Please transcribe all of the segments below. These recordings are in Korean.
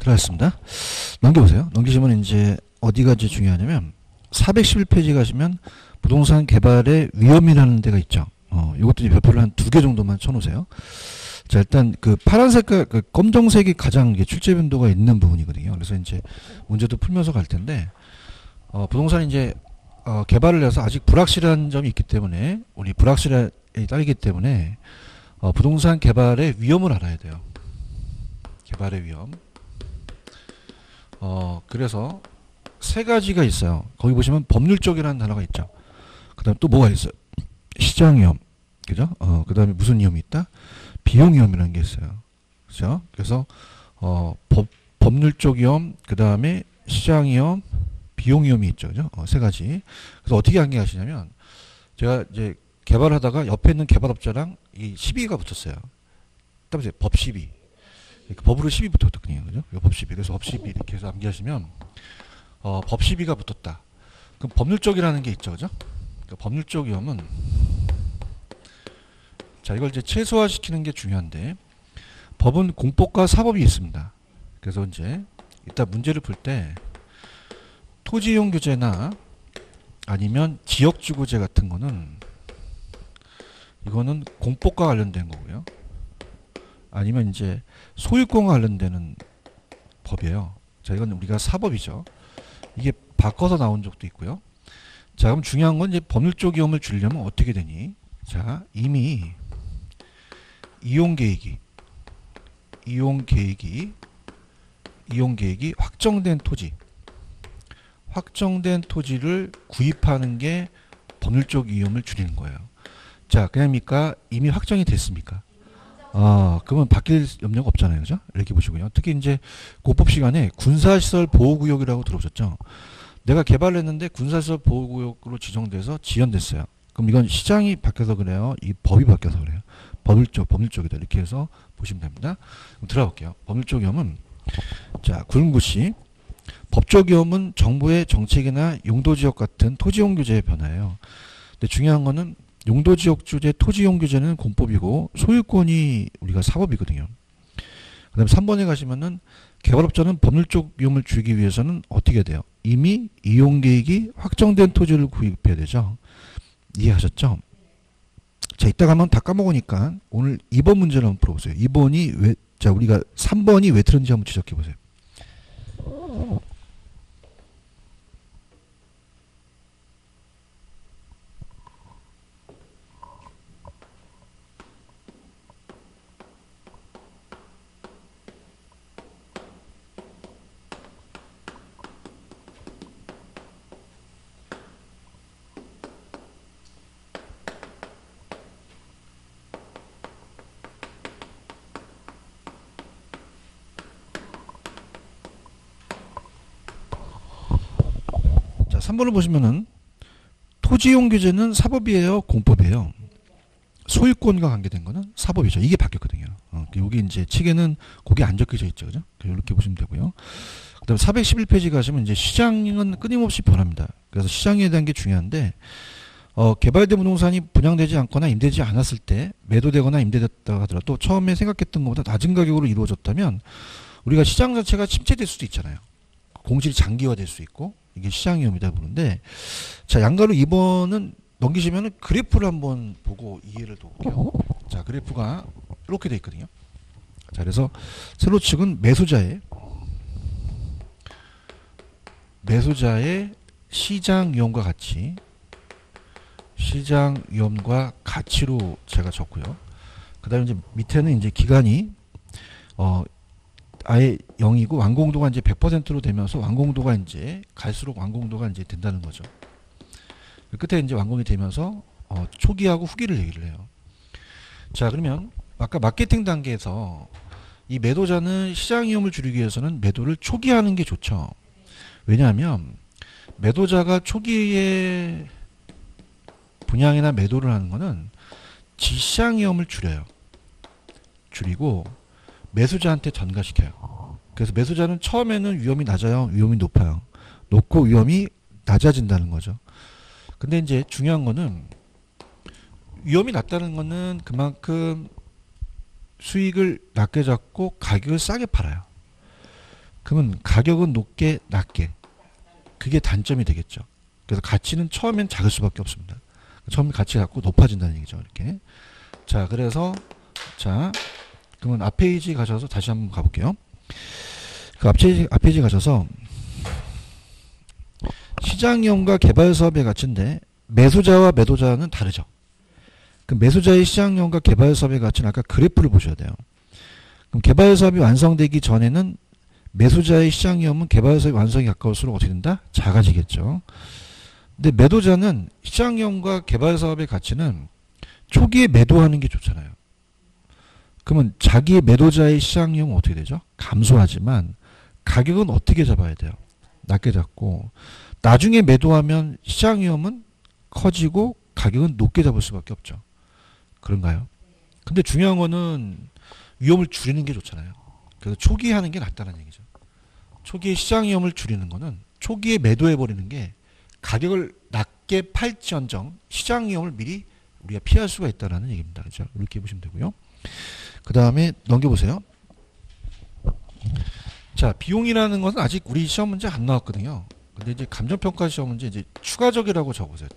수고하셨습니다. 넘겨보세요. 넘기시면 이제 어디가 이제 중요하냐면 411페이지 가시면 부동산 개발의 위험이라는 데가 있죠. 이것도 이제 별표를 한 2개 정도만 쳐놓으세요. 자, 일단 그 파란 색깔, 그 검정색이 가장 이게 출제 빈도가 있는 부분이거든요. 그래서 이제 문제도 풀면서 갈 텐데, 부동산 이제 개발을 해서 아직 불확실한 점이 있기 때문에, 우리 불확실에 따르기 때문에 부동산 개발의 위험을 알아야 돼요. 개발의 위험. 그래서 세 가지가 있어요. 거기 보시면 법률적이라는 단어가 있죠. 그 다음에 또 뭐가 있어요? 시장 위험. 그죠? 그 다음에 무슨 위험이 있다? 비용 위험이라는 게 있어요. 그죠? 그래서, 법률적 위험, 그 다음에 시장 위험, 비용 위험이 있죠. 그죠? 세 가지. 그래서 어떻게 한계하시냐면, 제가 이제 개발하다가 옆에 있는 개발업자랑 이 시비가 붙었어요. 딱 보세요. 법 시비. 법으로 시비 붙었거든요. 그죠? 법 시비. 그래서 법 시비 이렇게 해서 암기하시면, 법 시비가 붙었다. 그럼 법률적이라는 게 있죠. 그죠? 그러니까 법률적 위험은, 자, 이걸 이제 최소화시키는 게 중요한데, 법은 공법과 사법이 있습니다. 그래서 이제, 이따 문제를 풀 때, 토지이용 규제나 아니면 지역주거제 같은 거는, 이거는 공법과 관련된 거고요. 아니면 이제 소유권과 관련되는 법이에요. 자, 이건 우리가 사법이죠. 이게 바꿔서 나온 적도 있고요. 자, 그럼 중요한 건 이제 법률적 위험을 줄이려면 어떻게 되니? 자, 이미 이용 계획이 확정된 토지를 구입하는 게 법률적 위험을 줄이는 거예요. 자, 그냥입니까? 이미 확정이 됐습니까? 그러면 바뀔 염려가 없잖아요. 그죠? 이렇게 보시고요. 특히 이제 고법 시간에 군사시설 보호구역이라고 들어보셨죠? 내가 개발을 했는데 군사시설 보호구역으로 지정돼서 지연됐어요. 그럼 이건 시장이 바뀌어서 그래요? 이 법이 바뀌어서 그래요? 법률적이다. 이렇게 해서 보시면 됩니다. 그럼 들어볼게요. 법률적 위험은, 자, 굵은글씨. 법적 위험은 정부의 정책이나 용도지역 같은 토지용 규제의 변화예요. 근데 중요한 거는 용도지역 규제, 토지용 규제는 공법이고 소유권이 우리가 사법이거든요. 그 다음에 3번에 가시면은 개발업자는 법률적 위험을 줄이기 위해서는 어떻게 해야 돼요? 이미 이용계획이 확정된 토지를 구입해야 되죠. 이해하셨죠? 자, 이따 가면 다 까먹으니까 오늘 2번 문제를 한번 풀어보세요. 2번이 왜, 자, 우리가 3번이 왜 틀린지 한번 지적해보세요. 자, 3번을 보시면은 토지용 규제는 사법이에요, 공법이에요? 소유권과 관계된 거는 사법이죠. 이게 바뀌었거든요. 여기 이제 책에는 그게 안 적혀져 있죠. 그죠? 이렇게 보시면 되고요. 그 다음에 411페이지 가시면 이제 시장은 끊임없이 변합니다. 그래서 시장에 대한 게 중요한데, 개발된 부동산이 분양되지 않거나 임대되지 않았을 때 매도되거나 임대됐다 하더라도 처음에 생각했던 것보다 낮은 가격으로 이루어졌다면 우리가 시장 자체가 침체될 수도 있잖아요. 공실이 장기화될 수 있고, 이게 시장 위험이다 보는데, 자, 양가로 2번은 넘기시면은 그래프를 한번 보고 이해를 도울게요. 자, 그래프가 이렇게 돼 있거든요. 자, 그래서 세로 측은 매수자의 시장 위험과 가치로 제가 적고요. 그 다음에 이제 밑에는 이제 기간이 아예 0이고 완공도가 이제 100%로 되면서 완공도가 이제 갈수록 완공도가 이제 된다는 거죠. 끝에 이제 완공이 되면서 초기하고 후기를 얘기를 해요. 자, 그러면 아까 마케팅 단계에서 이 매도자는 시장 위험을 줄이기 위해서는 매도를 초기하는 게 좋죠. 왜냐하면 매도자가 초기에 분양이나 매도를 하는 거는 시장 위험을 줄이고 매수자한테 전가시켜요. 그래서 매수자는 처음에는 위험이 낮아요, 위험이 높아요? 높고 위험이 낮아진다는 거죠. 근데 이제 중요한 거는 위험이 낮다는 거는 그만큼 수익을 낮게 잡고 가격을 싸게 팔아요. 그러면 가격은 높게, 낮게. 그게 단점이 되겠죠. 그래서 가치는 처음엔 작을 수밖에 없습니다. 처음에 가치가 자꾸 높아진다는 얘기죠. 이렇게. 자, 그래서 자, 그러면 앞 페이지 가셔서 다시 한번 가볼게요. 그 앞 페이지 가셔서 시장이용과 개발 사업의 가치인데 매수자와 매도자는 다르죠. 그 매수자의 시장이용과 개발 사업의 가치는 아까 그래프를 보셔야 돼요. 그럼 개발 사업이 완성되기 전에는 매수자의 시장이용은 개발 사업이 완성이 가까울수록 어떻게 된다? 작아지겠죠. 근데 매도자는 시장이용과 개발 사업의 가치는 초기에 매도하는 게 좋잖아요. 그러면 자기의 매도자의 시장이용은 어떻게 되죠? 감소하지만 가격은 어떻게 잡아야 돼요? 낮게 잡고 나중에 매도하면 시장이용은 커지고 가격은 높게 잡을 수밖에 없죠. 그런가요? 근데 중요한 거는 위험을 줄이는 게 좋잖아요. 그래서 초기에 하는 게 낫다는 얘기죠. 초기에 시장 위험을 줄이는 거는 초기에 매도해버리는 게 가격을 낮게 팔지언정 시장 위험을 미리 우리가 피할 수가 있다는 얘기입니다. 그렇죠? 이렇게 보시면 되고요. 그 다음에 넘겨보세요. 자, 비용이라는 것은 아직 우리 시험 문제 안 나왔거든요. 근데 이제 감정평가 시험 문제 이제 추가적이라고 적으세요.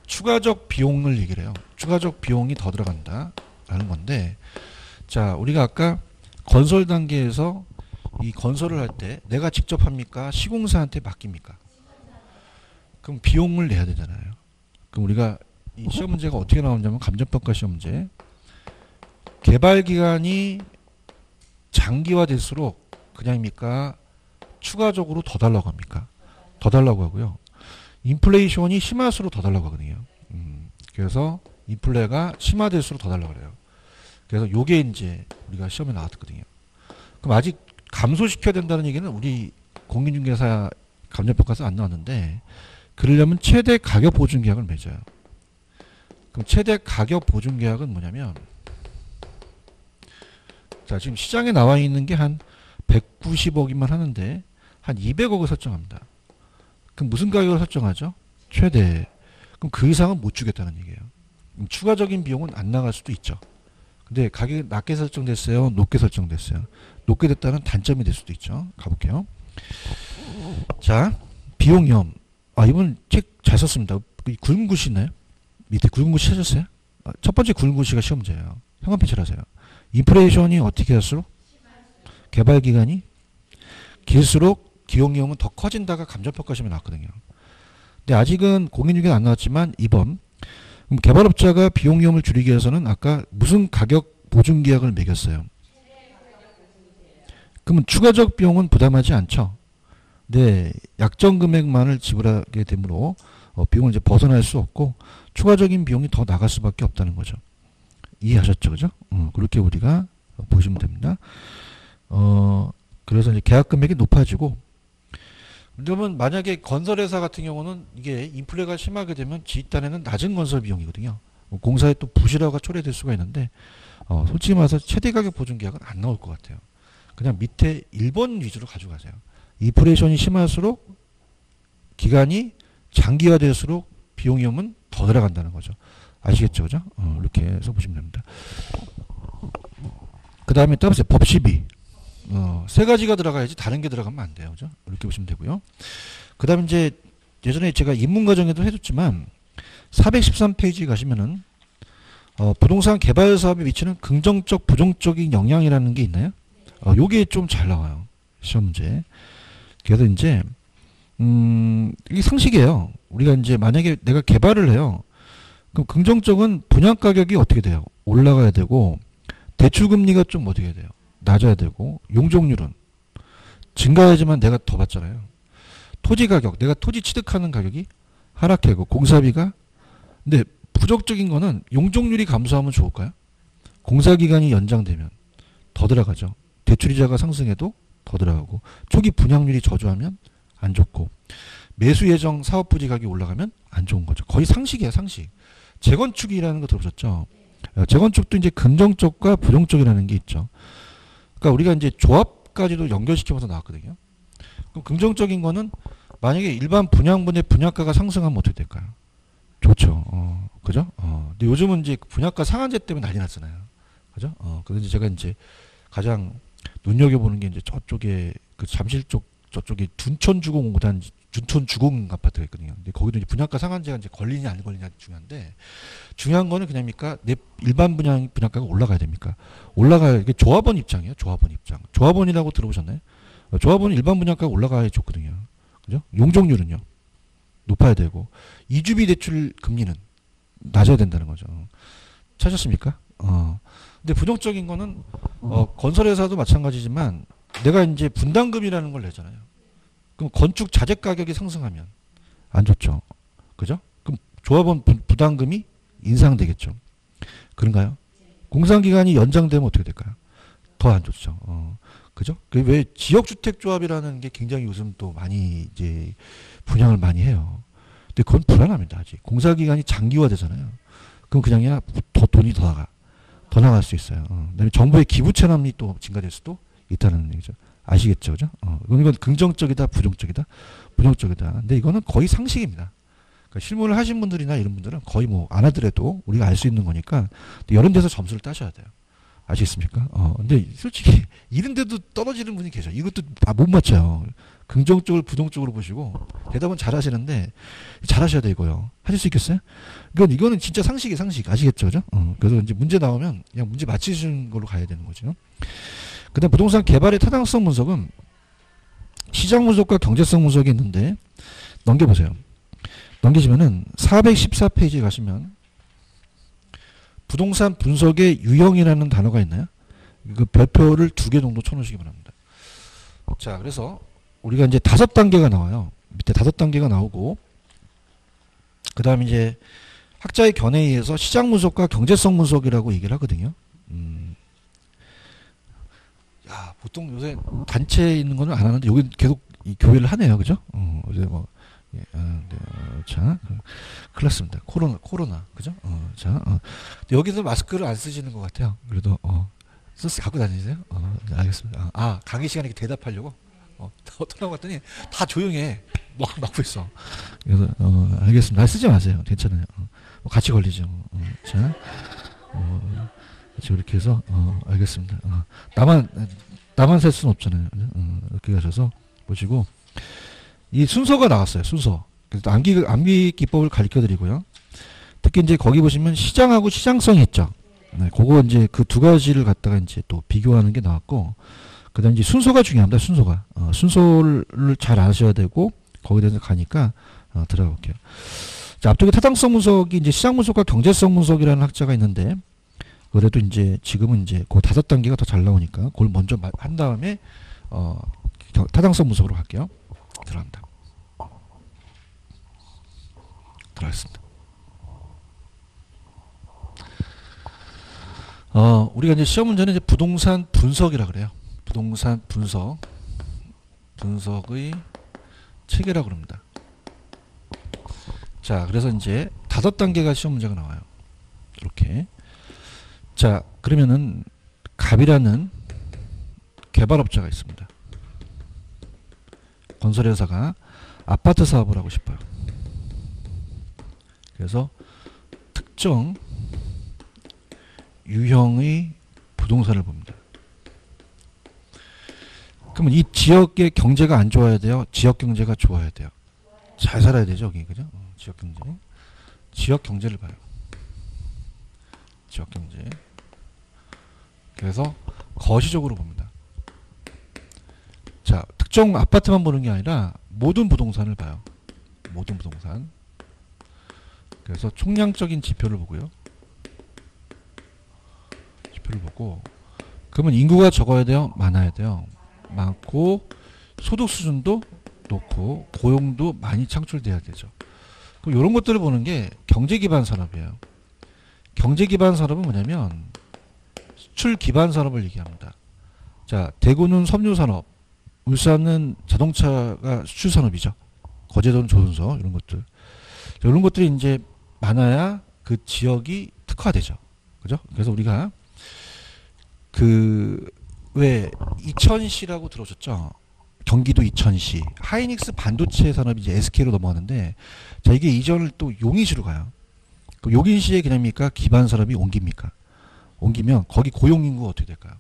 추가적 비용을 얘기를 해요. 추가적 비용이 더 들어간다라는 건데, 자, 우리가 아까 건설 단계에서 이 건설을 할 때 내가 직접 합니까? 시공사한테 맡깁니까? 그럼 비용을 내야 되잖아요. 그럼 우리가 이 시험 문제가 어떻게 나오냐면 감정평가 시험 문제. 개발 기간이 장기화될수록 그냥입니까? 추가적으로 더 달라고 합니까? 더 달라고 하고요. 인플레이션이 심할수록 더 달라고 하거든요. 그래서 인플레가 심화될수록 더 달라고 그래요. 그래서 요게 이제 우리가 시험에 나왔거든요. 그럼 아직 감소시켜야 된다는 얘기는 우리 공인중개사 감정평가서 안 나왔는데, 그러려면 최대 가격 보증 계약을 맺어요. 그럼 최대 가격 보증 계약은 뭐냐면, 자, 지금 시장에 나와 있는 게 한 190억이면 하는데 한 200억을 설정합니다. 그럼 무슨 가격을 설정하죠? 최대. 그럼 그 이상은 못 주겠다는 얘기예요. 그럼 추가적인 비용은 안 나갈 수도 있죠. 근데 가격이 낮게 설정됐어요? 높게 설정됐어요? 높게 됐다는 단점이 될 수도 있죠. 가볼게요. 자, 비용위험. 아, 이번 책 잘 썼습니다. 굵은 글씨 있나요? 밑에 굵은 글씨 찾았어요? 첫 번째 굵은 글씨가 시험 문제예요. 형광펜 하세요. 인플레이션이 어떻게 할수록? 개발 기간이 길수록 기용위험은 더 커진다가 감정평가 시험에 나왔거든요. 근데 아직은 공인중개는 안 나왔지만 2번. 그럼 개발업자가 비용위험을 줄이기 위해서는 아까 무슨 가격 보증계약을 매겼어요? 그러면 추가적 비용은 부담하지 않죠. 네, 약정 금액만을 지불하게 되므로 비용을 이제 벗어날 수 없고 추가적인 비용이 더 나갈 수밖에 없다는 거죠. 이해하셨죠, 그죠? 그렇게 우리가 보시면 됩니다. 그래서 이제 계약 금액이 높아지고, 그러면 만약에 건설회사 같은 경우는 이게 인플레가 심하게 되면 지단에는 낮은 건설 비용이거든요. 공사에 또 부실화가 초래될 수가 있는데, 솔직히 말해서 최대 가격 보증 계약은 안 나올 것 같아요. 그냥 밑에 1번 위주로 가져가세요. 인플레이션이 심할수록 기간이 장기화될수록 비용 위험은 더 들어간다는 거죠. 아시겠죠, 그죠? 이렇게 해서 보시면 됩니다. 그 다음에 따라서 법시비. 세 가지가 들어가야지 다른 게 들어가면 안 돼요, 그죠? 이렇게 보시면 되고요. 그 다음에 이제 예전에 제가 입문과정에도 해줬지만 413페이지 가시면은 부동산 개발 사업에 미치는 긍정적, 부정적인 영향이라는 게 있나요? 요게 좀 잘 나와요, 시험 문제. 그래서 이제 이게 상식이에요. 우리가 이제 만약에 내가 개발을 해요. 그럼 긍정적은 분양 가격이 어떻게 돼요? 올라가야 되고, 대출 금리가 좀 어떻게 해야 돼요? 낮아야 되고, 용적률은 증가해야지만 내가 더 받잖아요. 토지 가격, 내가 토지 취득하는 가격이 하락하고, 공사비가. 근데 부정적인 거는 용적률이 감소하면 좋을까요? 공사 기간이 연장되면 더 들어가죠. 대출이자가 상승해도 더 들어가고, 초기 분양률이 저조하면 안 좋고, 매수 예정 사업 부지 가격이 올라가면 안 좋은 거죠. 거의 상식이에요, 상식. 재건축이라는 거 들어보셨죠? 재건축도 이제 긍정적과 부정적이라는 게 있죠. 그러니까 우리가 이제 조합까지도 연결시켜서 나왔거든요. 그럼 긍정적인 거는 만약에 일반 분양분의 분양가가 상승하면 어떻게 될까요? 좋죠. 그죠? 근데 요즘은 이제 분양가 상한제 때문에 난리 났잖아요. 그죠? 그래서 제가 이제 가장 눈여겨보는 게 이제 저쪽에 그 잠실 쪽 저쪽에 둔촌주공 아파트가 있거든요. 근데 거기도 이제 분양가 상한제가 이제 걸리냐 안 걸리냐 중요한데 중요한 거는 그냥입니까? 내 일반 분양가가 올라가야 됩니까? 올라가야 이게 조합원 입장이에요. 조합원 입장. 조합원이라고 들어보셨나요? 조합원은 일반 분양가가 올라가야 좋거든요. 그죠? 용적률은요. 높아야 되고 이주비 대출 금리는 낮아야 된다는 거죠. 찾으셨습니까? 근데 부정적인 거는 건설회사도 마찬가지지만 내가 이제 분담금이라는 걸 내잖아요. 그럼 건축 자재 가격이 상승하면 안 좋죠. 그죠? 그럼 조합원 부담금이 인상되겠죠. 그런가요? 공사기간이 연장되면 어떻게 될까요? 더 안 좋죠. 그죠? 왜 지역주택조합이라는 게 굉장히 요즘 또 많이 이제 분양을 많이 해요. 근데 그건 불안합니다. 아직 공사기간이 장기화되잖아요. 그럼 그냥이야 더 돈이 더 나갈 수 있어요. 그다음에 정부의 기부 체납이 또 증가될 수도 있다는 얘기죠. 아시겠죠, 그죠? 이건 긍정적이다, 부정적이다, 부정적이다. 근데 이거는 거의 상식입니다. 그러니까 실무를 하신 분들이나 이런 분들은 거의 뭐 안 하더라도 우리가 알 수 있는 거니까 이런 데서 점수를 따셔야 돼요. 아시겠습니까? 근데 솔직히 이런데도 떨어지는 분이 계셔. 이것도 못 맞춰요. 긍정적으로 부정적으로 보시고 대답은 잘 하시는데 잘 하셔야 되고요. 하실 수 있겠어요? 이거는 진짜 상식이 상식. 아시겠죠? 그죠? 그래서 이제 문제 나오면 그냥 문제 맞히시는 걸로 가야 되는 거죠. 그다음 부동산 개발의 타당성 분석은 시장 분석과 경제성 분석이 있는데 넘겨보세요. 넘기시면은 414페이지에 가시면 부동산 분석의 유형이라는 단어가 있나요? 그 별표를 2개 정도 쳐놓으시기 바랍니다. 자, 그래서 우리가 이제 5단계가 나와요. 밑에 5단계가 나오고, 그 다음 이제 학자의 견해에 의해서 시장 분석과 경제성 분석이라고 얘기를 하거든요. 야, 보통 요새 단체에 있는 거는 안 하는데 여기 계속 이 교회를 하네요. 그죠? 이제 뭐, 예, 네, 자, 큰일 났습니다. 코로나. 그죠? 자, 여기서 마스크를 안 쓰시는 것 같아요. 그래도, 갖고 다니세요? 네, 알겠습니다. 강의 시간에 대답하려고? 어떠라고 했더니 다 조용해. 막고 있어. 그래서, 알겠습니다. 쓰지 마세요. 괜찮아요. 뭐 같이 걸리죠. 자, 이렇게 해서, 알겠습니다. 나만 셀 수는 없잖아요. 이렇게 가셔서 보시고, 이 순서가 나왔어요. 순서. 그래서 암기 기법을 가르쳐 드리고요. 특히 이제 거기 보시면 시장하고 시장성이 있죠. 네, 그거 이제 그 두 가지를 갖다가 이제 또 비교하는 게 나왔고, 그 다음 이제 순서가 중요합니다. 순서가. 순서를 잘 아셔야 되고, 거기에 대해서 가니까, 들어가 볼게요. 자, 앞쪽에 타당성 분석이 이제 시장 분석과 경제성 분석이라는 학자가 있는데, 그래도 이제 지금은 이제 그 5단계가 더 잘 나오니까, 그걸 먼저 한 다음에, 타당성 분석으로 갈게요. 들어갑니다. 들어가겠습니다. 우리가 이제 시험 문제는 이제 부동산 분석이라 그래요. 부동산 분석의 체계라고 그럽니다. 자, 그래서 이제 5단계가 시험 문제가 나와요. 이렇게. 자, 그러면은 갑이라는 개발업자가 있습니다. 건설회사가 아파트 사업을 하고 싶어요. 그래서 특정 유형의 부동산을 봅니다. 그러면 이 지역의 경제가 안 좋아야 돼요? 지역 경제가 좋아야 돼요? 잘 살아야 되죠, 여기. 그죠? 지역 경제. 지역 경제를 봐요. 지역 경제. 그래서 거시적으로 봅니다. 자, 특정 아파트만 보는 게 아니라 모든 부동산을 봐요. 모든 부동산. 그래서 총량적인 지표를 보고요. 지표를 보고, 그러면 인구가 적어야 돼요? 많아야 돼요? 많고, 소득 수준도 높고, 고용도 많이 창출돼야 되죠. 그럼 이런 것들을 보는 게 경제 기반 산업이에요. 경제 기반 산업은 뭐냐면 수출 기반 산업을 얘기합니다. 자, 대구는 섬유 산업, 울산은 자동차가 수출 산업이죠. 거제도는 조선소, 이런 것들. 이런 것들이 이제 많아야 그 지역이 특화되죠. 그죠? 그래서 우리가 왜 이천시라고 들어오셨죠? 경기도 이천시. 하이닉스 반도체 산업이 이제 SK로 넘어가는데, 자, 이게 이전을 또 용인시로 가요. 그 용인시의 개념입니까? 기반 산업이 옮깁니까? 옮기면 거기 고용 인구가 어떻게 될까요?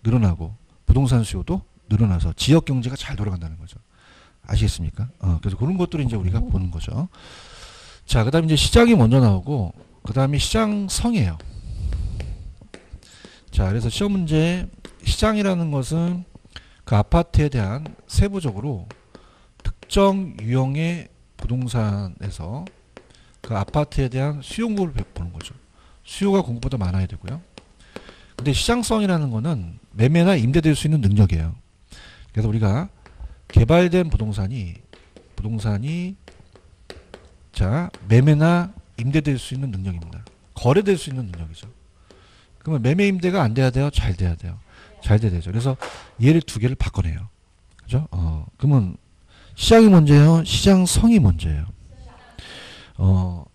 늘어나고 부동산 수요도 늘어나서 지역 경제가 잘 돌아간다는 거죠. 아시겠습니까? 그래서 그런 것들을 이제 우리가 보는 거죠. 자, 그 다음에 이제 시장이 먼저 나오고, 그 다음에 시장성이에요. 자, 그래서 시험 문제 시장이라는 것은 그 아파트에 대한 세부적으로 특정 유형의 부동산에서 그 아파트에 대한 수요를 보는 거죠. 수요가 공급보다 많아야 되고요. 근데 시장성이라는 거는 매매나 임대될 수 있는 능력이에요. 그래서 우리가 개발된 부동산이 자, 매매나 임대될 수 있는 능력입니다. 거래될 수 있는 능력이죠. 그러면 매매 임대가 안 돼야 돼요? 잘 돼야 돼요? 잘 돼야 되죠. 그래서 얘를 두 개를 바꿔내요. 그죠? 그러면 시장이 먼저예요? 시장성이 먼저예요?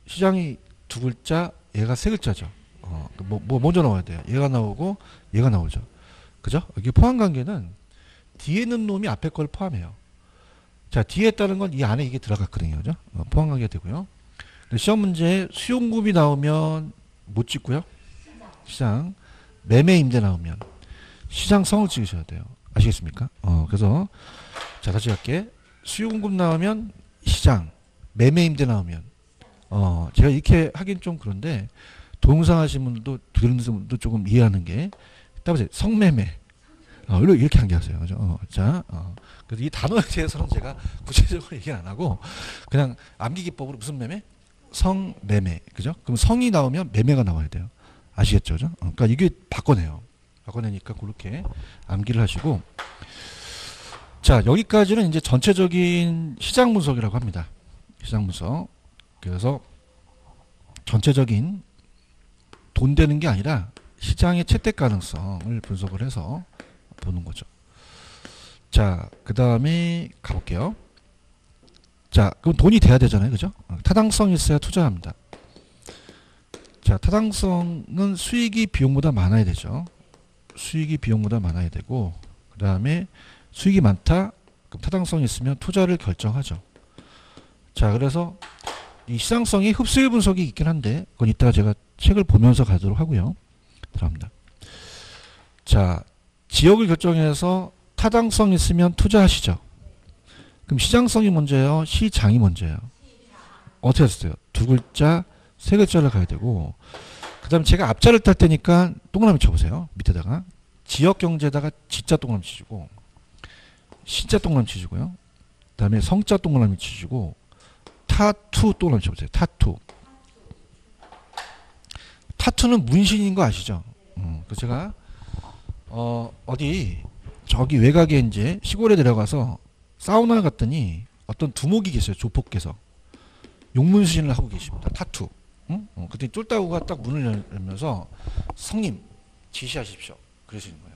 시장이 두 글자, 얘가 세 글자죠. 뭐 먼저 나와야 돼요? 얘가 나오고 얘가 나오죠. 그죠? 여기 포함 관계는 뒤에 있는 놈이 앞에 걸 포함해요. 자, 뒤에 있다는 건 이 안에 이게 들어갔거든요. 그죠? 포함 관계가 되고요. 시험 문제에 수용급이 나오면 못 찍고요. 시장, 매매 임대 나오면 시장성을 찍으셔야 돼요. 아시겠습니까? 그래서 자, 다시 할게. 수요공급 나오면 시장, 매매 임대 나오면 제가 이렇게 하긴 좀 그런데 동영상 하시는 분들도 들으는 분도 조금 이해하는 게 따보세요. 성매매 이렇게 한계하세요. 그죠? 자, 그래서 이 단어에 대해서는 제가 구체적으로 얘기 안 하고 그냥 암기 기법으로 무슨 매매? 성매매. 그죠? 그럼 성이 나오면 매매가 나와야 돼요. 아시겠죠? 그죠? 그러니까 이게 바꿔내요. 바꿔내니까 그렇게 암기를 하시고, 자, 여기까지는 이제 전체적인 시장 분석이라고 합니다. 시장 분석. 그래서 전체적인 돈 되는 게 아니라 시장의 채택 가능성을 분석을 해서 보는 거죠. 자, 그 다음에 가볼게요. 자, 그럼 돈이 돼야 되잖아요. 그죠? 타당성이 있어야 투자합니다. 자, 타당성은 수익이 비용보다 많아야 되죠. 수익이 비용보다 많아야 되고, 그 다음에 수익이 많다? 그럼 타당성이 있으면 투자를 결정하죠. 자, 그래서 이 시장성이 흡수율 분석이 있긴 한데, 그건 이따가 제가 책을 보면서 가도록 하고요. 들어갑니다. 자, 지역을 결정해서 타당성 있으면 투자하시죠. 그럼 시장성이 먼저예요? 시장이 먼저예요? 어떻게 했어요? 두 글자, 세 글자를 가야 되고, 그 다음에 제가 앞자를 딸 테니까 동그라미 쳐보세요. 밑에다가. 지역경제에다가 지자 동그라미 치시고, 시자 동그라미 치시고요. 그 다음에 성자 동그라미 치시고, 타투 동그라미 쳐보세요. 타투. 타투는 문신인 거 아시죠? 그래서 제가, 저기 외곽에 이제 시골에 내려가서 사우나를 갔더니 어떤 두목이 계세요. 조폭께서. 용문신을 하고 계십니다. 타투. 그때 쫄따구가 딱 문을 열면서 성님 지시하십시오. 그러시는 거예요.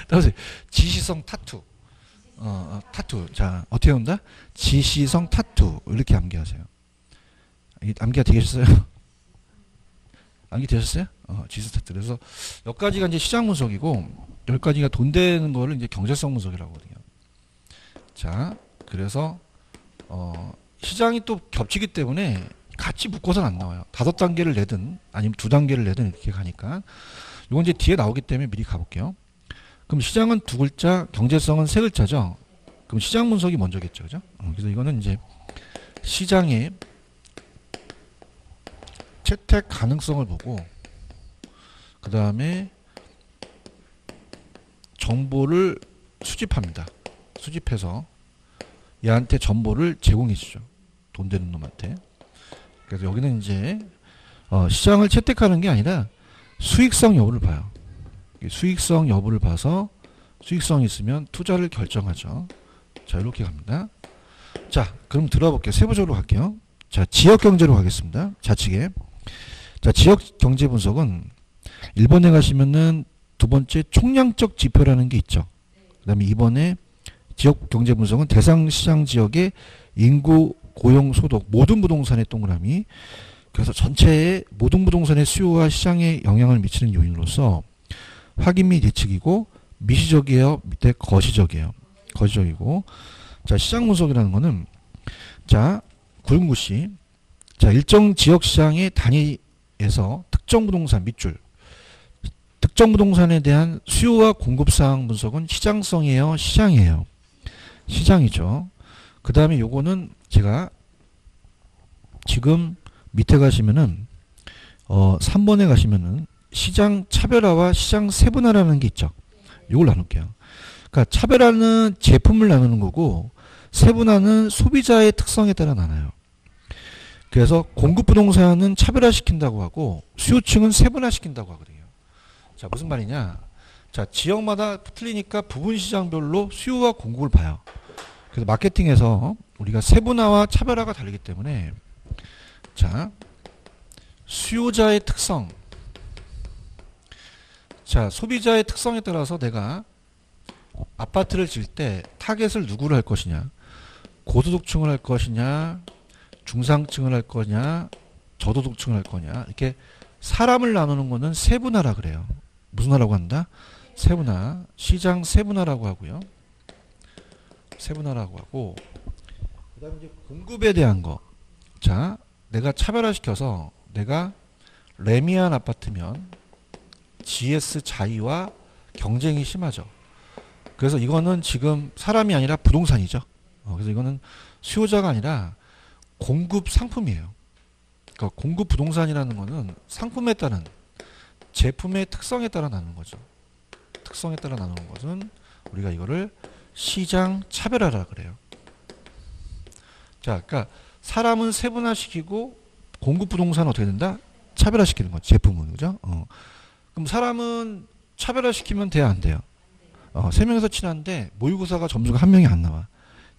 따라서 지시성 타투. 타투. 자, 어떻게 온다? 지시성 타투. 이렇게 암기하세요. 암기가 되셨어요? 암기 되셨어요? 지시성 타투. 그래서 여기까지가 이제 시장 분석이고, 여기까지가 돈 되는 거를 이제 경제성 분석이라고 하거든요. 자, 그래서 시장이 또 겹치기 때문에 같이 묶어서는 안 나와요. 5단계를 내든 아니면 2단계를 내든 이렇게 가니까 이건 이제 뒤에 나오기 때문에 미리 가볼게요. 그럼 시장은 두 글자, 경제성은 세 글자죠. 그럼 시장 분석이 먼저겠죠, 그죠? 그래서 이거는 이제 시장의 채택 가능성을 보고 그 다음에 정보를 수집합니다. 수집해서 얘한테 정보를 제공해 주죠. 돈 되는 놈한테. 그래서 여기는 이제 시장을 채택하는 게 아니라 수익성 여부를 봐요. 수익성 여부를 봐서 수익성이 있으면 투자를 결정하죠. 자, 이렇게 갑니다. 자, 그럼 들어볼게요. 세부적으로 갈게요. 자, 지역 경제로 가겠습니다. 좌측에. 자, 지역 경제 분석은 1번에 가시면은 두 번째 총량적 지표라는 게 있죠. 그 다음에 2번에 지역 경제 분석은 대상 시장 지역의 인구, 고용, 소득 모든 부동산의 동그라미. 그래서 전체의 모든 부동산의 수요와 시장에 영향을 미치는 요인으로서 확인 및 예측이고 미시적이에요. 밑에 거시적이에요. 거시적이고. 자, 시장 분석이라는 거는 자, 굵은글씨. 자, 일정 지역 시장의 단위에서 특정 부동산 밑줄. 특정 부동산에 대한 수요와 공급 상황 분석은 시장성이에요, 시장이에요? 시장이죠. 그 다음에 요거는 제가 지금 밑에 가시면은 3번에 가시면은 시장 차별화와 시장 세분화라는 게 있죠. 요걸 나눌게요. 그러니까 차별화는 제품을 나누는 거고 세분화는 소비자의 특성에 따라 나눠요. 그래서 공급 부동산은 차별화시킨다고 하고 수요층은 세분화시킨다고 하거든요. 자, 무슨 말이냐? 자, 지역마다 틀리니까 부분 시장별로 수요와 공급을 봐요. 그래서 마케팅에서 우리가 세분화와 차별화가 다르기 때문에 자, 수요자의 특성, 자, 소비자의 특성에 따라서 내가 아파트를 지을 때 타겟을 누구를 할 것이냐, 고소득층을 할 것이냐, 중상층을 할 거냐, 저소득층을 할 거냐, 이렇게 사람을 나누는 거는 세분화라 그래요. 무슨 화라고 한다? 세분화, 시장 세분화라고 하고요. 세분화라고 하고, 그 다음에 이제 공급에 대한 거. 자, 내가 차별화시켜서 내가 레미안 아파트면 GS 자이와 경쟁이 심하죠. 그래서 이거는 지금 사람이 아니라 부동산이죠. 그래서 이거는 수요자가 아니라 공급 상품이에요. 그러니까 공급 부동산이라는 거는 상품에 따른 제품의 특성에 따라 나누는 거죠. 특성에 따라 나누는 것은 우리가 이거를 시장 차별화라 그래요. 자, 그러니까 사람은 세분화시키고 공급 부동산은 어떻게 된다? 차별화시키는 거죠. 제품은. 그죠? 그럼 사람은 차별화시키면 돼야 안 돼요? 3명에서 친한데 모의고사가 점수가 1명이 안 나와.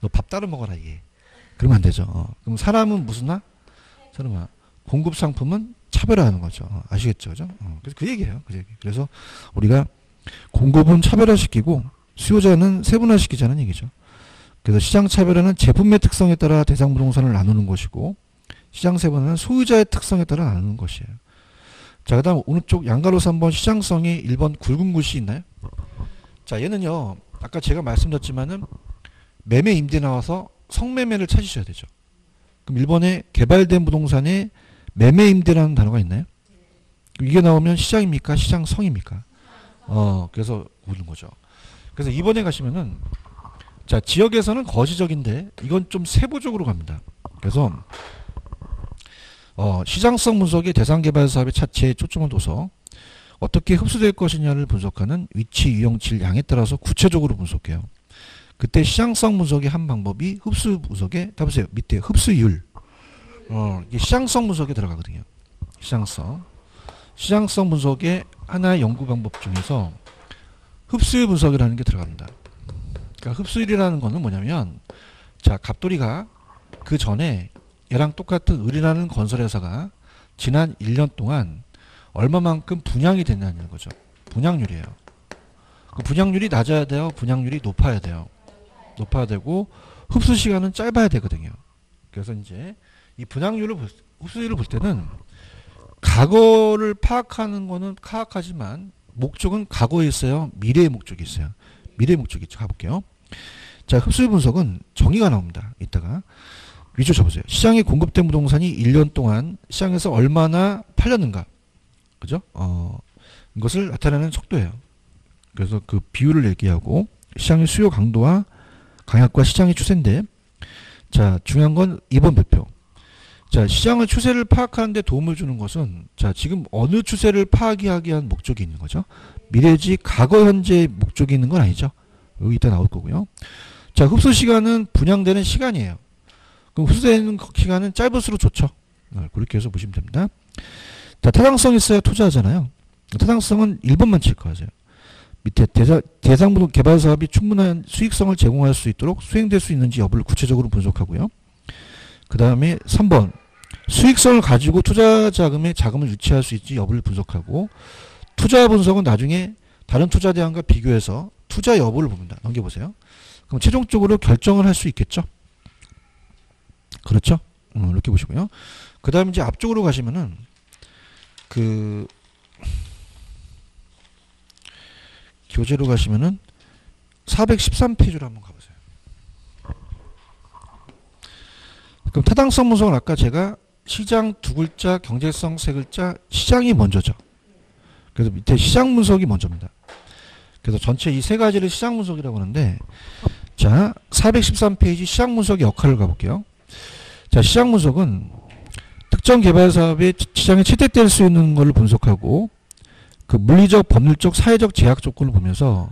너 밥 따로 먹어라 이게. 그러면 안 되죠. 그럼 사람은 무슨 화? 설마 공급 상품은 차별화하는 거죠. 아시겠죠? 그죠? 그래서 그 얘기예요. 그 얘기. 그래서 우리가 공급은 차별화시키고 수요자는 세분화시키자는 얘기죠. 그래서 시장 차별화는 제품의 특성에 따라 대상 부동산을 나누는 것이고 시장 세분화는 소유자의 특성에 따라 나누는 것이에요. 자, 그 다음 오른쪽 양가로서 한번 시장성이 1번 굵은 글씨 있나요? 자, 얘는요. 아까 제가 말씀드렸지만은 매매 임대 나와서 성매매를 찾으셔야 되죠. 그럼 1번에 개발된 부동산에 매매 임대라는 단어가 있나요? 그럼 이게 나오면 시장입니까? 시장성입니까? 그래서 보는 거죠. 그래서 2번에 가시면은 자, 지역에서는 거시적인데 이건 좀 세부적으로 갑니다. 그래서 시장성 분석의 대상 개발 사업의 차체에 초점을 둬서 어떻게 흡수될 것이냐를 분석하는 위치, 유형, 질, 양에 따라서 구체적으로 분석해요. 그때 시장성 분석의 한 방법이 흡수 분석에, 봐보세요. 밑에 흡수율. 이게 시장성 분석에 들어가거든요. 시장성 분석의 하나의 연구 방법 중에서 흡수율 분석이라는 게 들어갑니다. 그러니까 흡수율이라는 거는 뭐냐면, 자, 갑돌이가 그 전에 얘랑 똑같은 을이라는 건설회사가 지난 1년 동안 얼마만큼 분양이 됐냐는 거죠. 분양률이에요. 그 분양률이 낮아야 돼요? 분양률이 높아야 돼요? 높아야 되고 흡수 시간은 짧아야 되거든요. 그래서 이제 이 분양률을 흡수율을 볼 때는 과거를 파악하는 거는 파악하지만 목적은 과거에 있어요. 미래의 목적이 있어요. 미래의 목적이 있죠. 가볼게요. 자, 흡수율 분석은 정의가 나옵니다. 이따가 위주 잡으세요. 시장에 공급된 부동산이 1년 동안 시장에서 얼마나 팔렸는가. 그죠? 이것을 나타내는 속도예요. 그래서 그 비율을 얘기하고 시장의 수요 강도와 강약과 시장의 추세인데, 자, 중요한 건 2번 별표. 자, 시장의 추세를 파악하는 데 도움을 주는 것은, 자, 지금 어느 추세를 파악하기 위한 목적이 있는 거죠. 미래지 과거 현재의 목적이 있는 건 아니죠. 여기 이따 나올 거고요. 자, 흡수 시간은 분양되는 시간이에요. 그럼 흡수되는 시간은 짧을수록 좋죠. 그렇게 해서 보시면 됩니다. 자, 타당성 있어야 투자하잖아요. 타당성은 1번만 체크하세요. 밑에 대상 개발 사업이 충분한 수익성을 제공할 수 있도록 수행될 수 있는지 여부를 구체적으로 분석하고요. 그 다음에 3번 수익성을 가지고 투자 자금에 자금을 유치할 수 있는지 여부를 분석하고, 투자 분석은 나중에 다른 투자 대안과 비교해서 투자 여부를 봅니다. 넘겨보세요. 그럼 최종적으로 결정을 할 수 있겠죠. 그렇죠? 이렇게 보시고요. 그 다음에 이제 앞쪽으로 가시면은 교재로 가시면은 413페이지로 한번 가보세요. 그럼 타당성 분석은 아까 제가 시장 두 글자, 경제성 세 글자, 시장이 먼저죠. 그래서 밑에 시장 분석이 먼저입니다. 그래서 전체 이 세 가지를 시장 분석이라고 하는데, 자, 413페이지 시장 분석의 역할을 가볼게요. 자, 시장 분석은 특정 개발 사업이 시장에 채택될 수 있는 것을 분석하고 그 물리적, 법률적, 사회적 제약 조건을 보면서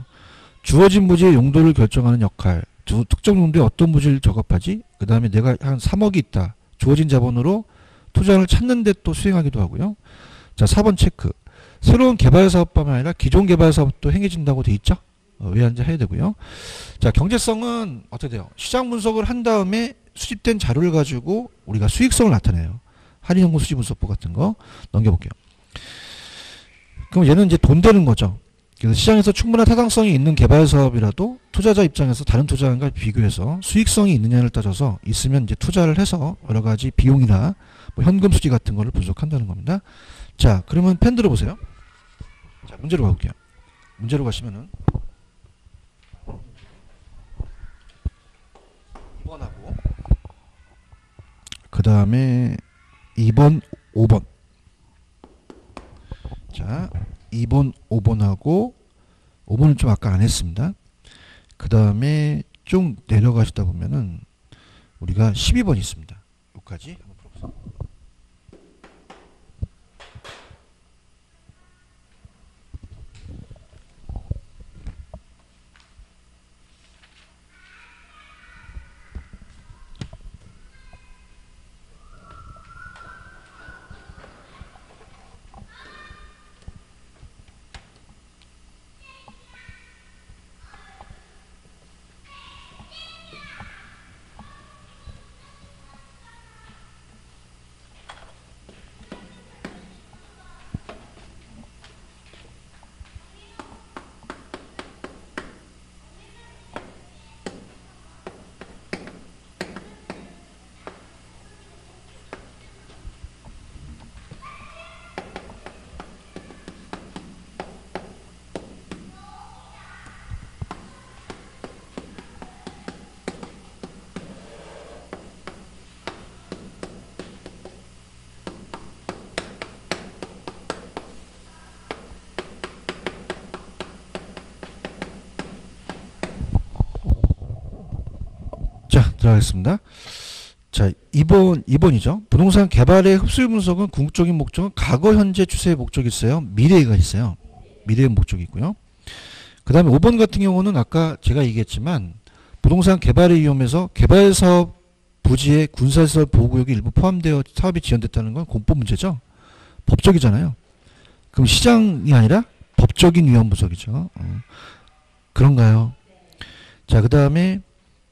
주어진 부지의 용도를 결정하는 역할, 특정 용도에 어떤 부지를 적합하지, 그 다음에 내가 한 3억이 있다, 주어진 자본으로 투자를 찾는 데 또 수행하기도 하고요. 자, 4번 체크. 새로운 개발 사업뿐만 아니라 기존 개발 사업도 행해진다고 돼 있죠. 외환자 해야 되고요. 자, 경제성은 어떻게 돼요? 시장 분석을 한 다음에 수집된 자료를 가지고 우리가 수익성을 나타내요. 한인연구 수지분석부 같은 거 넘겨볼게요. 그럼 얘는 이제 돈 되는 거죠. 그래서 시장에서 충분한 타당성이 있는 개발 사업이라도 투자자 입장에서 다른 투자자과 비교해서 수익성이 있느냐를 따져서 있으면 이제 투자를 해서 여러 가지 비용이나 뭐 현금 수지 같은 거를 분석한다는 겁니다. 자, 그러면 펜 들어보세요. 자, 문제로 가볼게요. 문제로 가시면은 2번하고 그 다음에 2번, 5번. 자, 2번, 5번하고 5번은 좀 아까 안 했습니다. 그 다음에 좀 내려가시다 보면은 우리가 12번 있습니다. 여기까지 한번 풀어보세요. 자, 들어가겠습니다. 자, 2번이죠. 부동산 개발의 흡수율 분석은 궁극적인 목적은 과거, 현재, 추세의 목적이 있어요. 미래가 있어요. 미래의 목적이 있고요. 그 다음에 5번 같은 경우는 아까 제가 얘기했지만 부동산 개발의 위험에서 개발사업 부지에 군사시설 보호구역이 일부 포함되어 사업이 지연됐다는 건 공법 문제죠. 법적이잖아요. 그럼 시장이 아니라 법적인 위험 분석이죠. 그런가요? 자, 그 다음에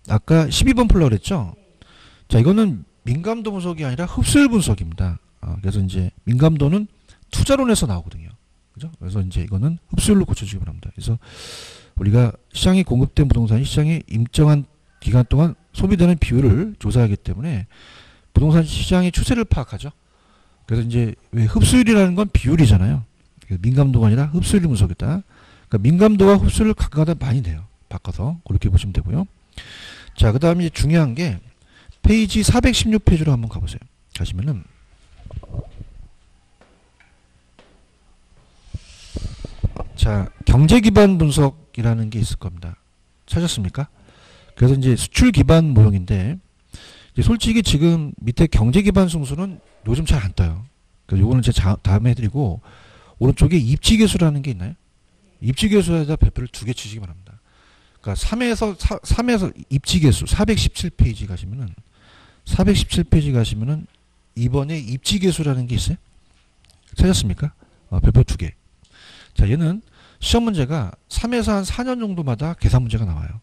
아까 12번 풀려고 그랬죠. 자, 이거는 민감도 분석이 아니라 흡수율 분석입니다. 그래서 이제 민감도는 투자론에서 나오거든요. 그죠? 그래서 이제 이거는 흡수율로 고쳐주기 바랍니다. 그래서 우리가 시장에 공급된 부동산이 시장에 일정한 기간 동안 소비되는 비율을 조사하기 때문에 부동산 시장의 추세를 파악하죠. 그래서 이제 왜 흡수율이라는 건 비율이잖아요. 민감도가 아니라 흡수율 분석이다. 그러니까 민감도와 흡수율을 각각마다 많이 돼요. 바꿔서 그렇게 보시면 되고요. 자, 그 다음에 중요한 게 페이지 416페이지로 한번 가보세요. 가시면은 자, 경제 기반 분석이라는 게 있을 겁니다. 찾았습니까? 그래서 이제 수출 기반 모형인데 이제 솔직히 지금 밑에 경제 기반 승수는 요즘 잘 안 떠요. 그래서 요거는 제가 다음에 해드리고 오른쪽에 입지 계수라는 게 있나요? 입지 계수에다 별표를 2개 치시기 바랍니다. 그러니까 3에서 입지 계수 417페이지 가시면은 417페이지 가시면은 2번에 입지 계수라는 게 있어요. 찾았습니까? 별표 2개. 자, 얘는 시험 문제가 3에서 한 4년 정도마다 계산 문제가 나와요.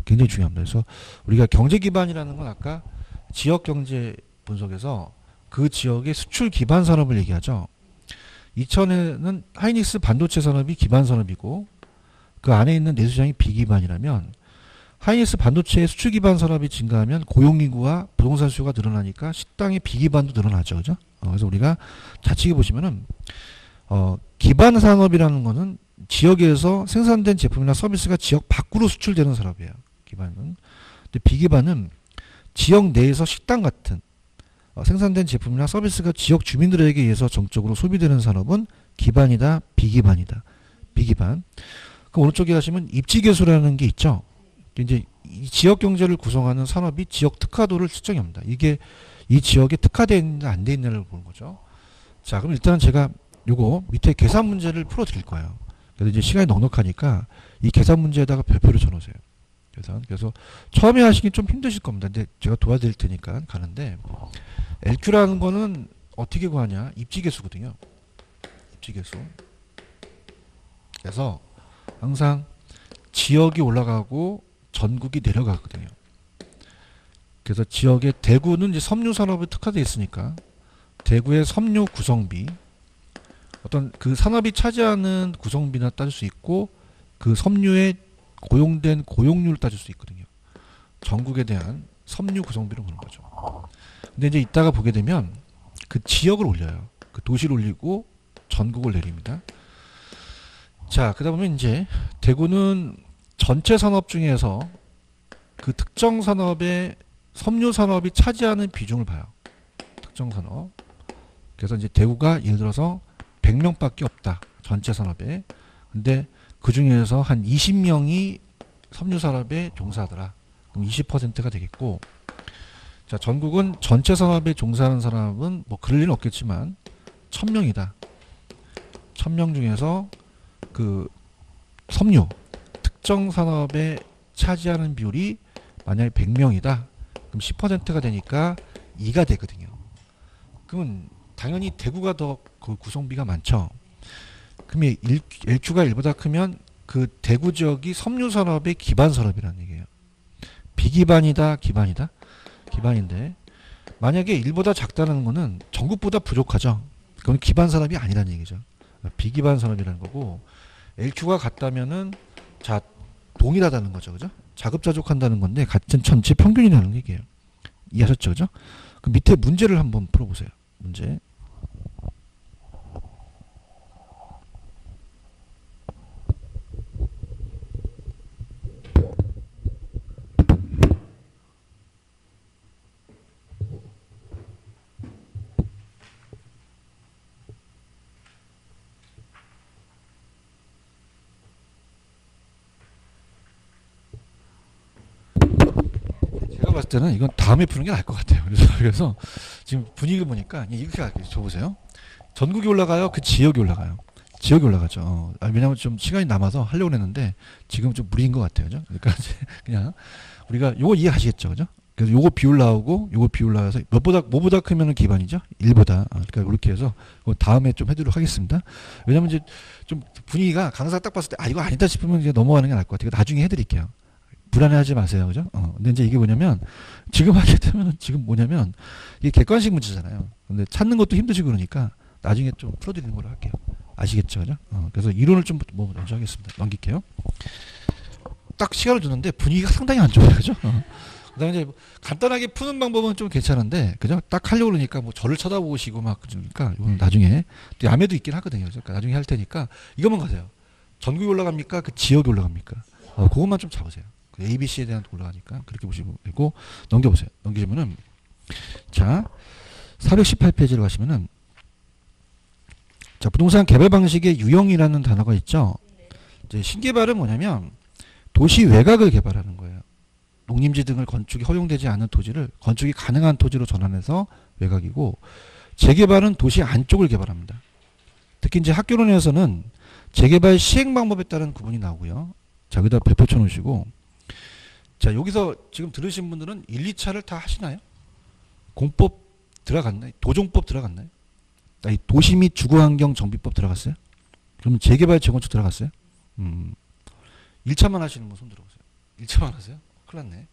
굉장히 중요합니다. 그래서 우리가 경제 기반이라는 건 아까 지역 경제 분석에서 그 지역의 수출 기반 산업을 얘기하죠. 2000에는 하이닉스 반도체 산업이 기반 산업이고 그 안에 있는 내수시장이 비기반이라면 하이닉스 반도체의 수출 기반 산업이 증가하면 고용인구와 부동산 수요가 늘어나니까 식당의 비기반도 늘어나죠. 그죠? 그래서 우리가 좌측에 보시면은 기반 산업이라는 거는 지역에서 생산된 제품이나 서비스가 지역 밖으로 수출되는 산업이에요. 기반은. 근데 비기반은 지역 내에서 식당 같은 생산된 제품이나 서비스가 지역 주민들에게 의해서 정적으로 소비되는 산업은 기반이다, 비기반이다. 비기반. 그 오른쪽에 가시면 입지계수라는 게 있죠. 이제 이 지역 경제를 구성하는 산업이 지역 특화도를 측정합니다. 이게 이 지역에 특화되어 있는지 안 되어 있느냐를 보는 거죠. 자, 그럼 일단 제가 요거 밑에 계산 문제를 풀어 드릴 거예요. 그래서 이제 시간이 넉넉하니까 이 계산 문제에다가 별표를 쳐 놓으세요. 그래서 처음에 하시긴 좀 힘드실 겁니다. 근데 제가 도와드릴 테니까 가는데, LQ라는 거는 어떻게 구하냐? 입지계수거든요. 입지계수. 그래서 항상 지역이 올라가고 전국이 내려가거든요. 그래서 지역의 대구는 이제 섬유 산업에 특화되어 있으니까 대구의 섬유 구성비, 어떤 그 산업이 차지하는 구성비나 따질 수 있고, 그 섬유에 고용된 고용률을 따질 수 있거든요. 전국에 대한 섬유 구성비를 보는 거죠. 근데 이제 이따가 보게 되면 그 지역을 올려요. 그 도시를 올리고 전국을 내립니다. 자, 그러다 보면 이제 대구는 전체 산업 중에서 그 특정 산업의 섬유 산업이 차지하는 비중을 봐요. 특정 산업. 그래서 이제 대구가 예를 들어서 100명밖에 없다. 전체 산업에. 근데 그 중에서 한 20명이 섬유 산업에 종사하더라. 그럼 20%가 되겠고, 자, 전국은 전체 산업에 종사하는 사람은 뭐 그럴 일은 없겠지만 1000명이다. 1000명 중에서 그 섬유 특정 산업에 차지하는 비율이 만약에 100명이다. 그럼 10%가 되니까 2가 되거든요. 그러면 당연히 대구가 더 그 구성비가 많죠. 그러면 LQ가 1보다 크면 그 대구 지역이 섬유 산업의 기반 산업이라는 얘기예요. 비기반이다, 기반이다? 기반인데, 만약에 1보다 작다는 거는 전국보다 부족하죠. 그건 기반 산업이 아니라는 얘기죠. 비기반 산업이라는 거고, LQ가 같다면은 자, 동일하다는 거죠. 그죠? 자급자족한다는 건데 같은 전체 평균이라는 얘기예요. 이해하셨죠? 그죠? 그 밑에 문제를 한번 풀어보세요. 문제. 제가 봤을 때는 이건 다음에 푸는 게 나을 것 같아요. 그래서 지금 분위기를 보니까 이렇게 할게요. 줘보세요. 전국이 올라가요? 그 지역이 올라가요? 지역이 올라가죠. 왜냐면 좀 시간이 남아서 하려고 했는데 지금 좀 무리인 것 같아요. 그죠? 그러니까 이제 그냥 우리가 요거 이해하시겠죠. 그죠? 그래서 요거 비율 나오고 요거 비율 나와서 뭐보다 크면은 기반이죠? 1보다. 그러니까 이렇게 해서 다음에 좀 해드리도록 하겠습니다. 왜냐면 이제 좀 분위기가 강사 딱 봤을 때 이거 아니다 싶으면 이제 넘어가는 게 나을 것 같아요. 나중에 해드릴게요. 불안해하지 마세요. 그죠? 근데 이제 이게 뭐냐면, 지금 하게 되면, 지금 뭐냐면, 이게 객관식 문제잖아요. 근데 찾는 것도 힘드시고 그러니까, 나중에 좀 풀어드리는 걸로 할게요. 아시겠죠? 그죠? 그래서 이론을 좀 먼저 하겠습니다. 넘길게요. 딱 시간을 주는데 분위기가 상당히 안 좋아요. 그죠? 그 다음에 이제 간단하게 푸는 방법은 좀 괜찮은데, 그죠? 딱 하려고 그러니까 뭐 저를 쳐다보시고 막 그러니까, 이건 나중에, 또 야매도 있긴 하거든요. 그러니까 나중에 할 테니까, 이것만 가세요. 전국이 올라갑니까? 그 지역이 올라갑니까? 그것만 좀 잡으세요. ABC에 대한 올라가니까 그렇게 보시면 되고, 넘겨보세요. 넘기시면은, 자, 418페이지로 가시면은, 자, 부동산 개발 방식의 유형이라는 단어가 있죠. 이제 신개발은 뭐냐면 도시 외곽을 개발하는 거예요. 농림지 등을 건축이 허용되지 않은 토지를 건축이 가능한 토지로 전환해서 외곽이고, 재개발은 도시 안쪽을 개발합니다. 특히 이제 학교론에서는 재개발 시행 방법에 따른 구분이 나오고요. 자, 여기다 별표 쳐놓으시고, 자, 여기서 지금 들으신 분들은 1, 2차를 다 하시나요? 공법 들어갔나요? 도정법 들어갔나요? 이 도시 및 주거환경 정비법 들어갔어요? 그러면 재개발 재건축 들어갔어요? 1차만 하시는 분 손 들어보세요. 1차만 하세요? 큰일 났네.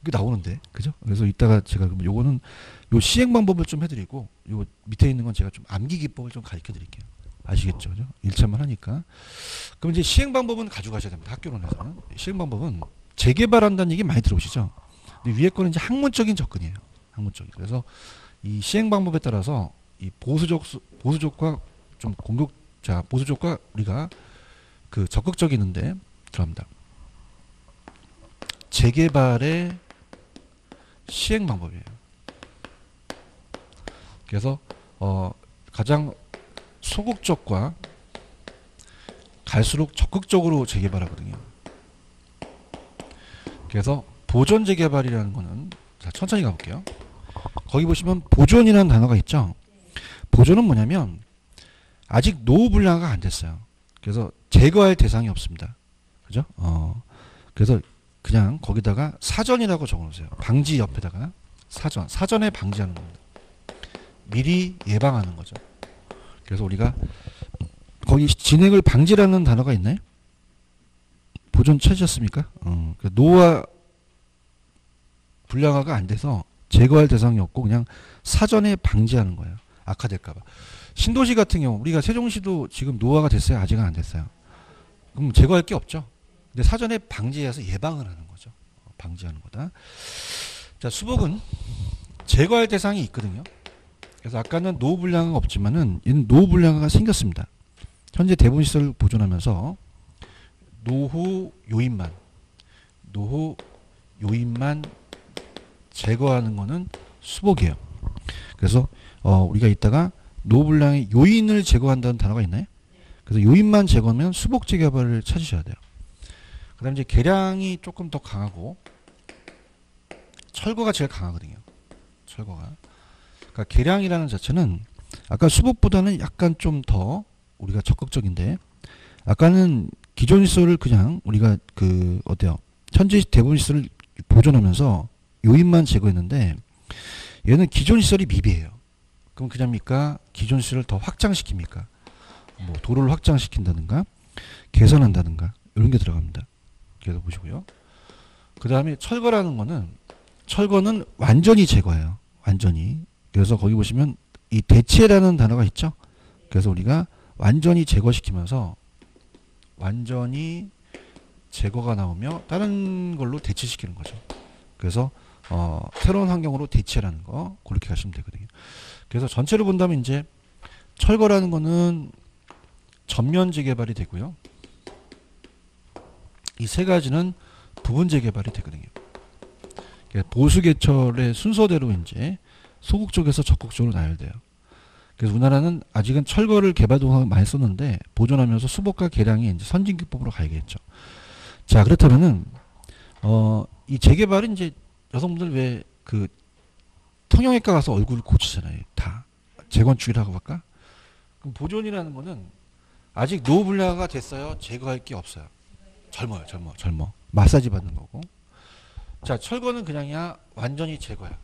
이거 나오는데. 그죠? 그래서 이따가 제가 그럼 요거는 요 시행 방법을 좀 해드리고, 요 밑에 있는 건 제가 좀 암기 기법을 좀 가르쳐 드릴게요. 아시겠죠? 그죠? 1차만 하니까. 그럼 이제 시행 방법은 가져가셔야 됩니다. 학교론에서는. 시행 방법은 재개발한다는 얘기 많이 들어오시죠? 근데 위에 거는 이제 학문적인 접근이에요. 학문적인. 그래서 이 시행 방법에 따라서 이 보수적과 좀 보수적과 우리가 그 적극적이는데 들어갑니다. 재개발의 시행 방법이에요. 그래서 가장 소극적과 갈수록 적극적으로 재개발하거든요. 그래서 보존 재개발이라는 거는, 자, 천천히 가볼게요. 거기 보시면 보존이라는 단어가 있죠. 보존은 뭐냐면 아직 노후 분량화가 안 됐어요. 그래서 제거할 대상이 없습니다. 그죠? 그래서 그냥 거기다가 사전이라고 적어놓으세요. 방지 옆에다가 사전에 방지하는 겁니다. 미리 예방하는 거죠. 그래서 우리가 거기 진행을 방지라는 단어가 있나요? 보존 찾으셨습니까? 노후화 불량화가 안 돼서 제거할 대상이 없고 그냥 사전에 방지하는 거예요. 악화될까봐. 신도시 같은 경우 우리가 세종시도 지금 노후화가 됐어요? 아직은 안 됐어요? 그럼 제거할 게 없죠. 근데 사전에 방지해서 예방을 하는 거죠. 방지하는 거다. 자, 수복은 제거할 대상이 있거든요. 그래서 아까는 노후 불량화가 없지만은 이는 노후 불량화가 생겼습니다. 현재 대부분 시설을 보존하면서 노후 요인만 제거하는 거는 수복이에요. 그래서 우리가 이따가 노후 불량의 요인을 제거한다는 단어가 있나요? 그래서 요인만 제거하면 수복 재개발을 찾으셔야 돼요. 그다음 이제 계량이 조금 더 강하고 철거가 제일 강하거든요. 철거가. 그러니까 계량이라는 자체는 아까 수복보다는 약간 좀 더 우리가 적극적인데, 아까는 기존 시설을 그냥 우리가 어때요? 현재 대부분 시설을 보존하면서 요인만 제거했는데 얘는 기존 시설이 미비해요. 그럼 그냥입니까? 기존 시설을 더 확장시킵니까? 뭐 도로를 확장시킨다든가 개선한다든가 이런 게 들어갑니다. 그래서 보시고요. 그 다음에 철거는 완전히 제거예요. 완전히. 그래서 거기 보시면 이 대체라는 단어가 있죠. 그래서 우리가 완전히 제거시키면서 완전히 제거가 나오며 다른 걸로 대체시키는 거죠. 그래서 새로운 환경으로 대체라는 거 그렇게 가시면 되거든요. 그래서 전체로 본다면 이제 철거라는 거는 전면 재개발이 되고요. 이 세 가지는 부분 재개발이 되거든요. 그러니까 보수 개철의 순서대로 이제 소국 쪽에서 적극적으로 나열돼요. 그래서 우리나라는 아직은 철거를 개발동항을 많이 썼는데 보존하면서 수복과 개량이 이제 선진기법으로 가야겠죠. 자, 그렇다면은 이 재개발은 이제 여성분들 왜 성형외과 가서 얼굴 고치잖아요. 다 재건축이라고 할까? 그럼 보존이라는 거는 아직 노후 불량화가 됐어요. 제거할 게 없어요. 젊어. 마사지 받는 거고. 자, 철거는 그냥이야 완전히 제거야.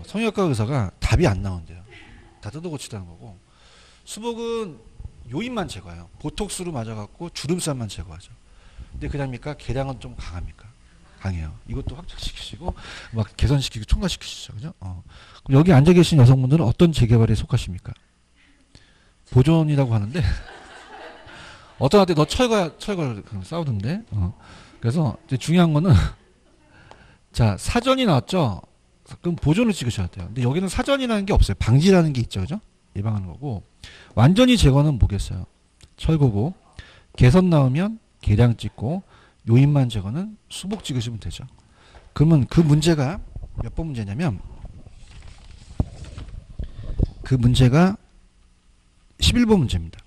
성형외과 의사가 답이 안 나온대요. 다 뜯어 고치다는 거고. 수복은 요인만 제거해요. 보톡스로 맞아갖고 주름살만 제거하죠. 근데 그냥입니까? 계량은 좀 강합니까? 강해요. 이것도 확장시키시고 막 개선시키고 첨가시키시죠. 그죠? 그럼 여기 앉아 계신 여성분들은 어떤 재개발에 속하십니까? 보존이라고 하는데 어떤 한테 너 철거를 싸우던데. 그래서 이제 중요한 거는 자, 사전이 나왔죠. 그럼 보존을 찍으셔야 돼요. 근데 여기는 사전이라는 게 없어요. 방지라는 게 있죠. 그죠? 예방하는 거고. 완전히 제거는 뭐겠어요? 철거고. 개선 나오면 계량 찍고 요인만 제거는 수복 찍으시면 되죠. 그러면 그 문제가 몇 번 문제냐면 그 문제가 11번 문제입니다.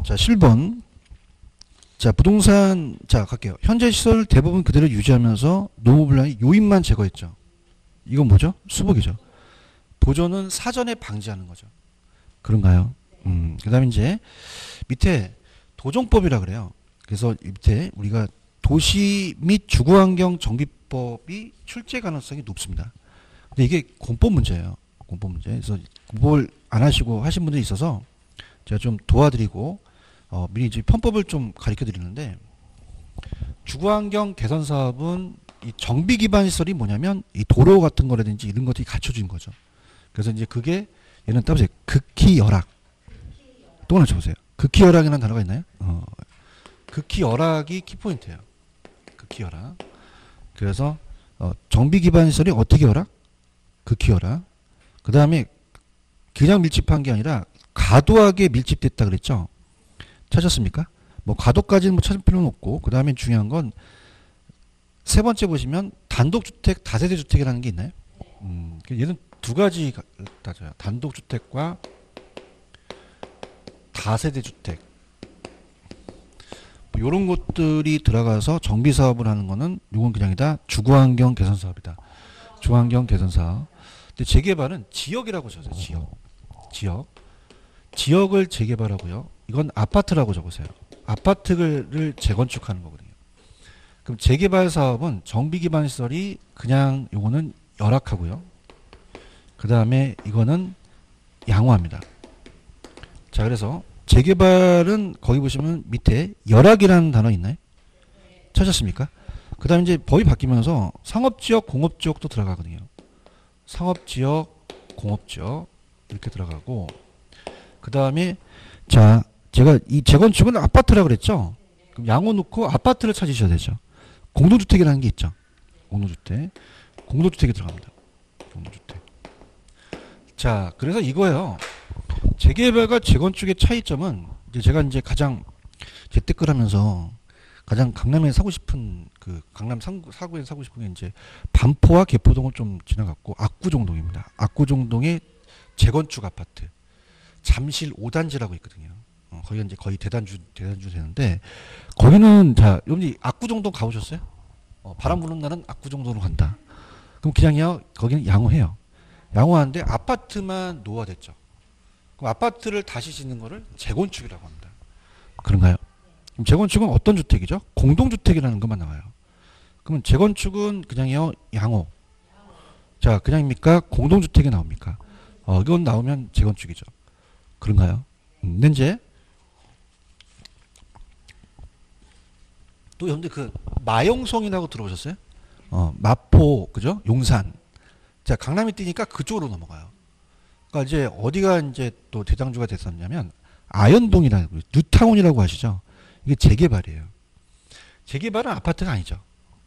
자, 7번. 자, 부동산, 자, 갈게요. 현재 시설 대부분 그대로 유지하면서 노후 분량의 요인만 제거했죠. 이건 뭐죠? 수복이죠. 보존은 사전에 방지하는 거죠. 그런가요? 그 다음에 이제 밑에 도정법이라 그래요. 그래서 밑에 우리가 도시 및 주거환경 정비법이 출제 가능성이 높습니다. 근데 이게 공법 문제예요. 공법 문제. 그래서 공법을 안 하시고 하신 분들이 있어서 제가 좀 도와드리고 미리 이제 편법을 좀 가르쳐 드리는데, 주거환경 개선 사업은 이 정비 기반 시설이 뭐냐면 이 도로 같은 거라든지 이런 것들이 갖춰진 거죠. 그래서 이제 그게 얘는 따보세요. 극히 열악. 또 하나 쳐보세요. 극히 열악이라는 단어가 있나요? 극히 열악이 키포인트예요. 극히 열악. 그래서 정비 기반 시설이 어떻게 열악? 극히 열악. 그 다음에 그냥 밀집한 게 아니라 과도하게 밀집됐다 그랬죠. 찾았습니까? 뭐 과도까지는 뭐 찾을 필요는 없고, 그 다음에 중요한 건 세 번째 보시면 단독주택, 다세대 주택이라는 게 있나요? 얘는 두 가지 따져요. 단독주택과 다세대 주택. 뭐 이런 것들이 들어가서 정비 사업을 하는 거는 이건 그냥이다. 주거환경 개선 사업이다. 주거환경 개선 사업. 근데 재개발은 지역이라고 적으세요. 지역을 재개발하고요. 이건 아파트라고 적으세요. 아파트를 재건축하는 거거든요. 그럼 재개발 사업은 정비 기반 시설이 그냥 요거는 열악하고요. 그 다음에 이거는 양호합니다. 자, 그래서 재개발은 거기 보시면 밑에 열악이라는 단어 있나요? 찾았습니까? 그 다음에 이제 법이 바뀌면서 상업지역, 공업지역도 들어가거든요. 상업지역, 공업지역 이렇게 들어가고, 그 다음에 자, 제가 이 재건축은 아파트라고 그랬죠? 그럼 양호 넣고 아파트를 찾으셔야 되죠. 공동주택이라는 게 있죠. 공동주택이 들어갑니다. 공동주택. 자, 그래서 이거예요. 재개발과 재건축의 차이점은 제가 이제 가장 재테크를 하면서 가장 강남에 사고 싶은 그 강남 사구에 사고 싶은 게 이제 반포와 개포동을 좀 지나갔고 압구정동입니다. 압구정동의 재건축 아파트 잠실 5단지라고 있거든요. 거기가 이제 거의 대단주 되는데, 거기는 자, 여러분이 압구정동 가보셨어요? 바람 부는 날은 압구정동으로 간다. 그럼 그냥요, 거기는 양호해요. 양호한데 아파트만 노화됐죠. 그럼 아파트를 다시 짓는 거를 재건축이라고 합니다. 그런가요? 그럼 재건축은 어떤 주택이죠? 공동주택이라는 것만 나와요. 그러면 재건축은 그냥요, 양호. 자, 그냥입니까? 공동주택이 나옵니까? 이건 나오면 재건축이죠. 그런가요? 근데 이제 또 여러분들 그 마영송이라고 들어보셨어요? 마포, 그죠? 용산. 자, 강남이 뛰니까 그쪽으로 넘어가요. 그러니까 이제 어디가 이제 또 대장주가 됐었냐면 아현동이라고, 뉴타운이라고 하시죠? 이게 재개발이에요. 재개발은 아파트가 아니죠.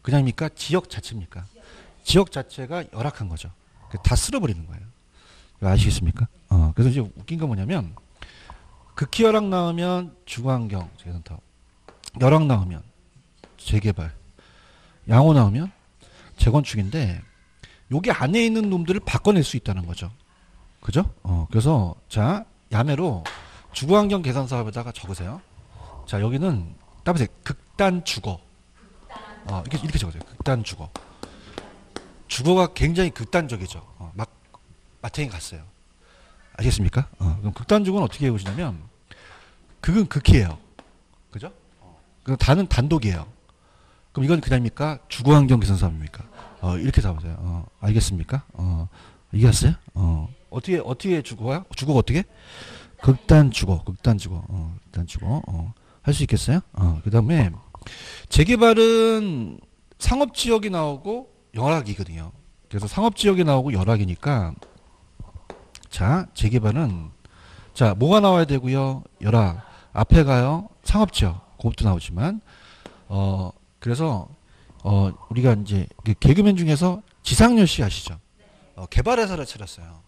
그냥입니까? 지역 자체입니까? 지역 자체가 열악한 거죠. 다 쓸어버리는 거예요. 아시겠습니까? 그래서 이제 웃긴 건 뭐냐면, 극히 열악 나오면 주거환경 재센터, 열악 나오면 재개발, 양호 나오면 재건축인데, 여기 안에 있는 놈들을 바꿔낼 수 있다는 거죠. 그죠? 그래서 자, 야매로 주거환경 개선 사업에다가 적으세요. 자, 여기는 따보세요. 극단 주거. 이렇게 적으세요. 극단 주거. 주거가 굉장히 극단적이죠. 막 마탱이 갔어요. 아시겠습니까? 그럼 극단 주거는 어떻게 해보시냐면, 극은 극이에요. 그죠? 그럼 단은 단독이에요. 그럼 이건 그냥입니까? 주거환경 개선 사업입니까? 이렇게 잡으세요. 알겠습니까? 이해했어요? 어떻게 주거가? 주거가 어떻게? 극단 주거. 할 수 있겠어요? 그 다음에 재개발은 상업지역이 나오고 열악이거든요. 그래서 상업지역이 나오고 열악이니까, 자, 재개발은 자, 뭐가 나와야 되고요? 열악. 앞에 가요. 상업지역. 그것도 나오지만, 그래서 우리가 이제 개그맨 중에서 지상렬 씨 아시죠? 개발회사를 차렸어요.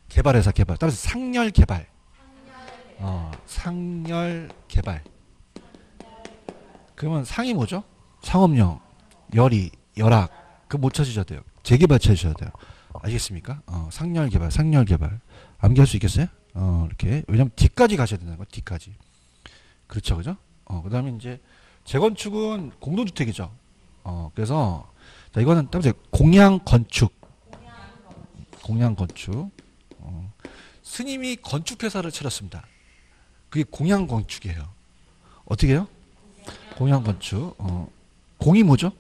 개발회사. 따라서 상렬개발. 상렬개발. 그러면 상이 뭐죠? 상업용, 열이, 열악. 그거 못 찾으셔야 돼요. 재개발 찾으셔야 돼요. 아시겠습니까? 상렬개발. 암기할 수 있겠어요? 이렇게. 왜냐면 뒤까지 가셔야 되는 거예요. 뒤까지. 그렇죠, 그죠? 그 다음에 이제 재건축은 공동주택이죠. 그래서 자, 이거는 따보세요. 공양건축. 스님이 건축회사를 차렸습니다. 그게 공양건축이에요. 어떻게 해요? 공양건축. 공이 뭐죠?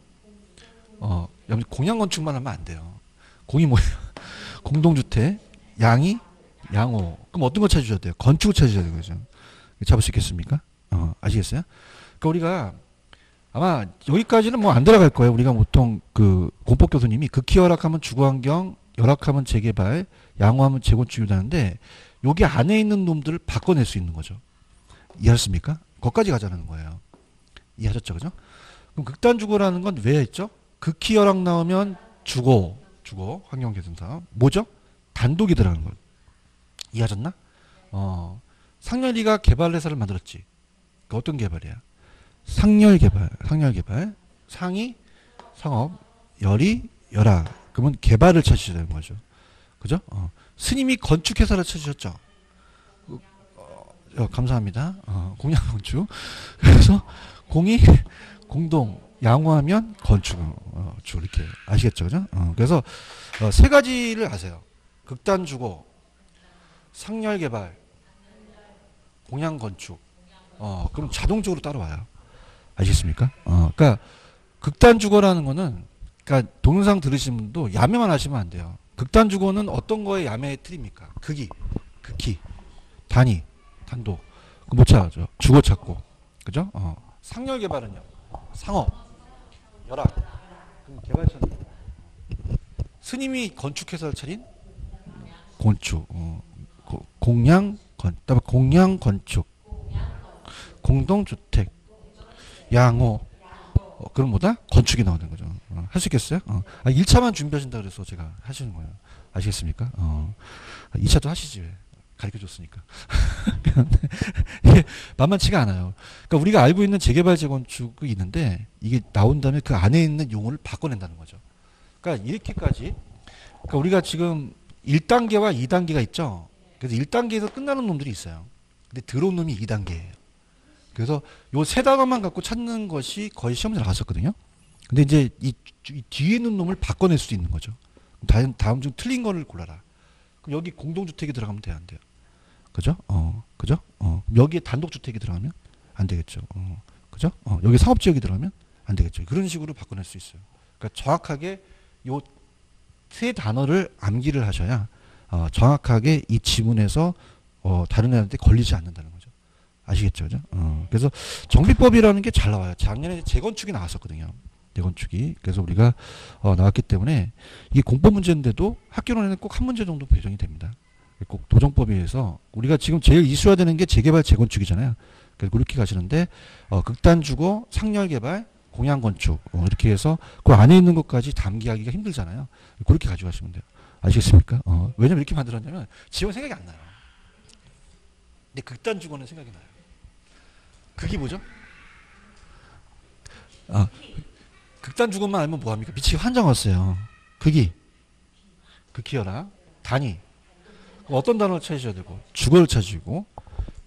공양건축만 하면 안 돼요. 공이 뭐예요? 공동주택. 양이 양호. 그럼 어떤 거 찾으셔야 돼요? 건축을 찾으셔야 되는 거죠. 잡을 수 있겠습니까? 아시겠어요? 그러니까 우리가 아마 여기까지는 뭐 안 들어갈 거예요. 우리가 보통 그 공법 교수님이 극히 열악하면 주거환경, 열악하면 재개발, 양호하면 재건축이라는데 여기 안에 있는 놈들을 바꿔낼 수 있는 거죠. 이해하셨습니까? 거기까지 가자는 거예요. 이해하셨죠? 그죠? 그럼 극단 주거라는 건 왜 했죠? 극히 열악 나오면 주거, 환경 개선 사업. 뭐죠? 단독이 들어가는 거예요. 이해하셨나? 상열이가 개발회사를 만들었지. 그 어떤 개발이야? 상열 개발. 상이, 상업, 열이, 열악. 그러면 개발을 찾으셔야 되는 거죠. 그죠? 스님이 건축회사를 찾으셨죠. 감사합니다. 공양건축. 그래서 공이 공동 양호하면 건축 이렇게 아시겠죠, 그죠? 그래서 세 가지를 아세요. 극단 주거, 상열 개발, 공양 건축. 그럼 자동적으로 따라와요. 아시겠습니까? 그러니까 극단 주거라는 거는 그러니까 동영상 들으신 분도 야매만 하시면 안 돼요. 극단 주거는 어떤 거에 야매에 틀입니까? 극히, 단위, 단독. 그 못 찾아죠. 주거 찾고. 그죠? 상열 개발은요. 상업, 열악. 그럼 개발처는 스님이 건축회사를 차린 건축. 공양 건축. 공동주택. 양호. 그럼 뭐다? 건축이 나오는 거죠. 할 수 있겠어요? 1차만 준비하신다 그래서 제가 하시는 거예요. 아시겠습니까? 2차도 하시지 왜. 가르쳐줬으니까. 이게 만만치가 않아요. 그러니까 우리가 알고 있는 재개발 재건축이 있는데 이게 나온 다음에 그 안에 있는 용어를 바꿔낸다는 거죠. 그러니까 이렇게까지 그러니까 우리가 지금 1단계와 2단계가 있죠. 그래서 1단계에서 끝나는 놈들이 있어요. 근데 들어온 놈이 2단계예요. 그래서 요 세 단어만 갖고 찾는 것이 거의 시험에 나왔었거든요. 근데 이제 이 뒤에 있는 놈을 바꿔낼 수 있는 거죠. 다음 중 틀린 거를 골라라. 그럼 여기 공동주택이 들어가면 돼요, 안 돼요? 그죠? 그죠? 여기에 단독주택이 들어가면 안 되겠죠. 그죠? 여기 상업지역이 들어가면 안 되겠죠. 그런 식으로 바꿔낼 수 있어요. 그러니까 정확하게 요 세 단어를 암기를 하셔야 정확하게 이 지문에서 다른 애한테 걸리지 않는다는 거죠. 아시겠죠? 그죠? 그래서 정비법이라는 게 잘 나와요. 작년에 재건축이 나왔었거든요. 재건축이. 그래서 우리가 나왔기 때문에 이게 공법 문제인데도 학교론에는 꼭 한 문제 정도 배정이 됩니다. 꼭 도정법에 의해서 우리가 지금 제일 이수화되는 게 재개발 재건축이잖아요. 그래서 그렇게 가시는데 극단 주거, 상열 개발, 공양 건축 이렇게 해서 그 안에 있는 것까지 담기하기가 힘들잖아요. 그렇게 가져가시면 돼요. 아시겠습니까? 왜냐면 이렇게 만들었냐면 지원 생각이 안 나요. 근데 극단 주거는 생각이 나요. 그게 뭐죠? 극단 주거만 알면 뭐합니까? 미치게 환장 왔어요. 극히 열악, 단위. 어떤 단어를 찾으셔야 되고 주거를 찾으시고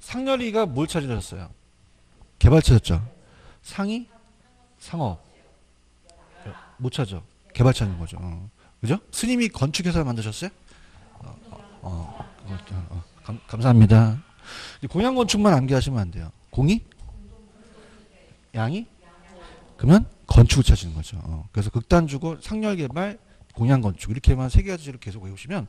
상열이가 뭘 찾으셨어요? 개발 찾았죠. 상이, 상업 못 찾아. 개발 찾는 거죠. 그죠? 스님이 건축회사를 만드셨어요? 감사합니다. 공양 건축만 암기하시면 안 돼요. 공이, 양이, 그러면 건축을 찾는 거죠. 그래서 극단 주거, 상열 개발, 공양 건축 이렇게만 세 가지를 계속 외우시면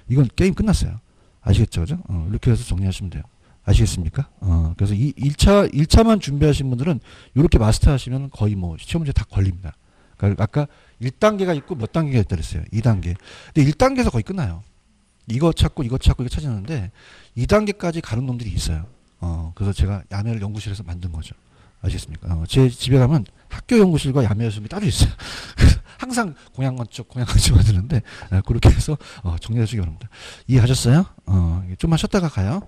이건 게임 끝났어요. 아시겠죠? 그죠? 이렇게 해서 정리하시면 돼요. 아시겠습니까? 그래서 이 1차만 준비하신 분들은 이렇게 마스터하시면 거의 뭐 시험 문제 다 걸립니다. 그러니까 아까 1단계가 있고 몇 단계가 있다 그랬어요. 2단계. 근데 1단계에서 거의 끝나요. 이거 찾고 이거 찾았는데 2단계까지 가는 놈들이 있어요. 그래서 제가 야매를 연구실에서 만든 거죠. 아시겠습니까? 제 집에 가면 학교 연구실과 야매 연습이 따로 있어요. 항상 공양건축 만드는데 그렇게 해서 정리해 주시기 바랍니다. 이해하셨어요? 좀만 쉬었다가 가요.